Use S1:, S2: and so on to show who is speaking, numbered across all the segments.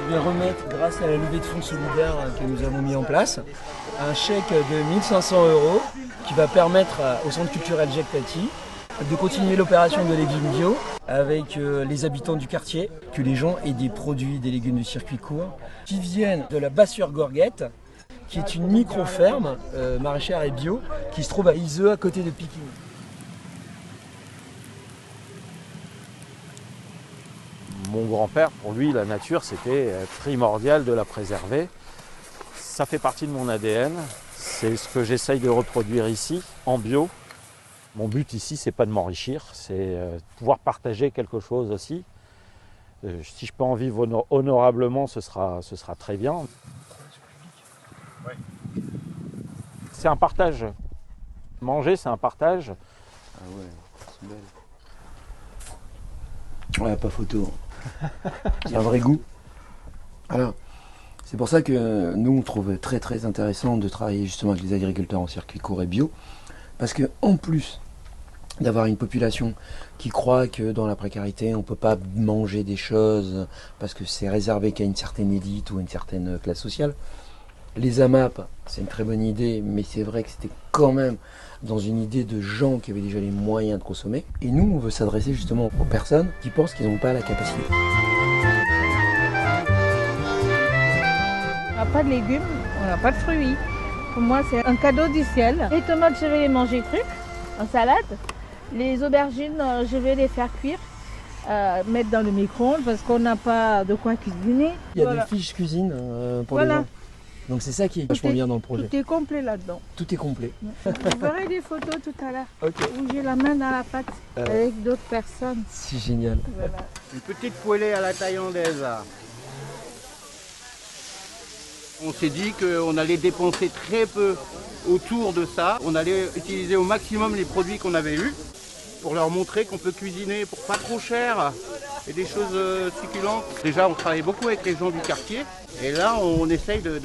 S1: je vais remettre, grâce à la levée de fonds solidaire que nous avons mis en place, un chèque de 1 500 € qui va permettre au Centre culturel Jacques Tati de continuer l'opération de légumes bio avec les habitants du quartier, que les gens aient des produits, des légumes de circuit court qui viennent de la Bassure-Gorguette, qui est une micro-ferme maraîchère et bio qui se trouve à Iseux, à côté de Piquigny.
S2: Mon grand-père, pour lui, la nature, c'était primordial de la préserver. Ça fait partie de mon ADN. C'est ce que j'essaye de reproduire ici, en bio. Mon but ici, c'est pas de m'enrichir, c'est pouvoir partager quelque chose aussi. Si je peux en vivre honorablement, ce sera très bien. C'est un partage. Manger, c'est un partage.
S1: Ah ouais, c'est belle. Ouais, pas photo. C'est un vrai goût. Alors, c'est pour ça que nous, on trouve très très intéressant de travailler justement avec les agriculteurs en circuit court et bio. Parce que en plus d'avoir une population qui croit que dans la précarité, on ne peut pas manger des choses parce que c'est réservé qu'à une certaine élite ou une certaine classe sociale, les AMAP, c'est une très bonne idée, mais c'est vrai que c'était quand même dans une idée de gens qui avaient déjà les moyens de consommer. Et nous, on veut s'adresser justement aux personnes qui pensent qu'ils n'ont pas la capacité.
S3: On n'a pas de légumes, on n'a pas de fruits. Pour moi, c'est un cadeau du ciel. Les tomates, je vais les manger crues, en salade. Les aubergines, je vais les faire cuire, mettre dans le micro-ondes parce qu'on n'a pas de quoi cuisiner.
S1: Il y a des fiches cuisine pour les gens. Donc c'est ça qui est vachement bien dans le projet.
S3: Tout est complet là-dedans.
S1: Tout est complet.
S3: Vous verrez des photos tout à l'heure.
S1: Okay.
S3: Où j'ai la main dans la pâte avec d'autres personnes.
S1: C'est génial.
S3: Voilà.
S4: Une petite poêlée à la thaïlandaise. On s'est dit qu'on allait dépenser très peu autour de ça. On allait utiliser au maximum les produits qu'on avait eus pour leur montrer qu'on peut cuisiner pour pas trop cher et des choses succulentes. Déjà, on travaille beaucoup avec les gens du quartier et là, on essaye de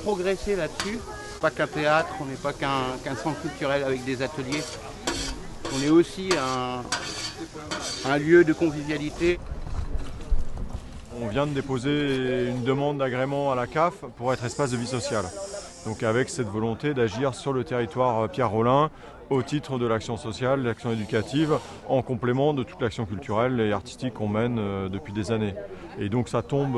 S4: progresser là-dessus. Pas qu'un théâtre, on n'est pas qu'un centre culturel avec des ateliers. On est aussi un lieu de convivialité.
S5: On vient de déposer une demande d'agrément à la CAF pour être espace de vie sociale. Donc avec cette volonté d'agir sur le territoire Pierre-Rolin au titre de l'action sociale, l'action éducative, en complément de toute l'action culturelle et artistique qu'on mène depuis des années. Et donc ça tombe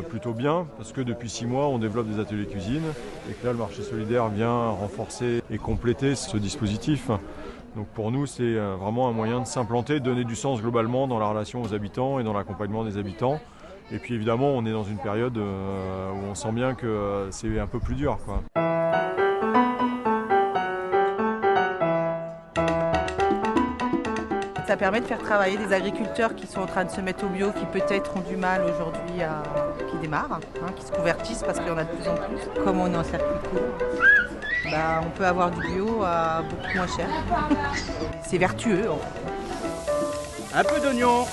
S5: plutôt bien parce que depuis 6 mois on développe des ateliers cuisine et que là le marché solidaire vient renforcer et compléter ce dispositif. Donc pour nous c'est vraiment un moyen de s'implanter, de donner du sens globalement dans la relation aux habitants et dans l'accompagnement des habitants. Et puis évidemment, on est dans une période où on sent bien que c'est un peu plus dur, quoi.
S6: Ça permet de faire travailler des agriculteurs qui sont en train de se mettre au bio, qui peut-être ont du mal aujourd'hui, qui démarrent, qui se convertissent parce qu'il y en a de plus en plus. Comme on est en circuit court, on peut avoir du bio à beaucoup moins cher. C'est vertueux.
S4: Un peu d'oignon.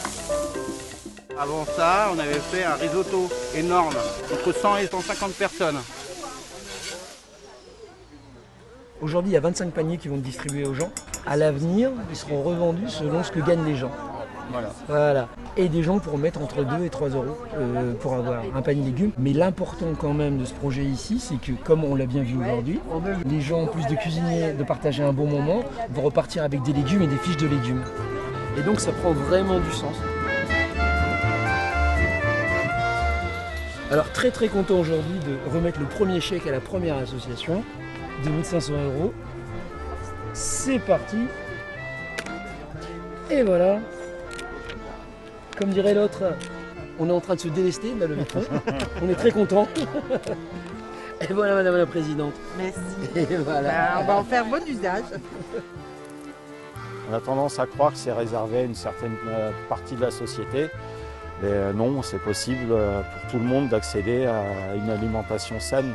S4: Avant ça, on avait fait un risotto énorme, entre 100 et 150 personnes.
S1: Aujourd'hui, il y a 25 paniers qui vont être distribués aux gens. À l'avenir, ils seront revendus selon ce que gagnent les gens. Voilà. Et des gens pourront mettre entre 2 et 3 € pour avoir un panier de légumes. Mais l'important quand même de ce projet ici, c'est que, comme on l'a bien vu aujourd'hui, les gens, en plus de cuisiner, de partager un bon moment, vont repartir avec des légumes et des fiches de légumes. Et donc ça prend vraiment du sens. Alors très très content aujourd'hui de remettre le premier chèque à la première association de 1 500 €. C'est parti. Et voilà. Comme dirait l'autre, on est en train de se délester de la levée de fonds. On est très content. Et voilà Madame la Présidente.
S6: Merci.
S1: Et voilà.
S6: On va en faire bon usage.
S2: On a tendance à croire que c'est réservé à une certaine partie de la société. Mais non, c'est possible pour tout le monde d'accéder à une alimentation saine.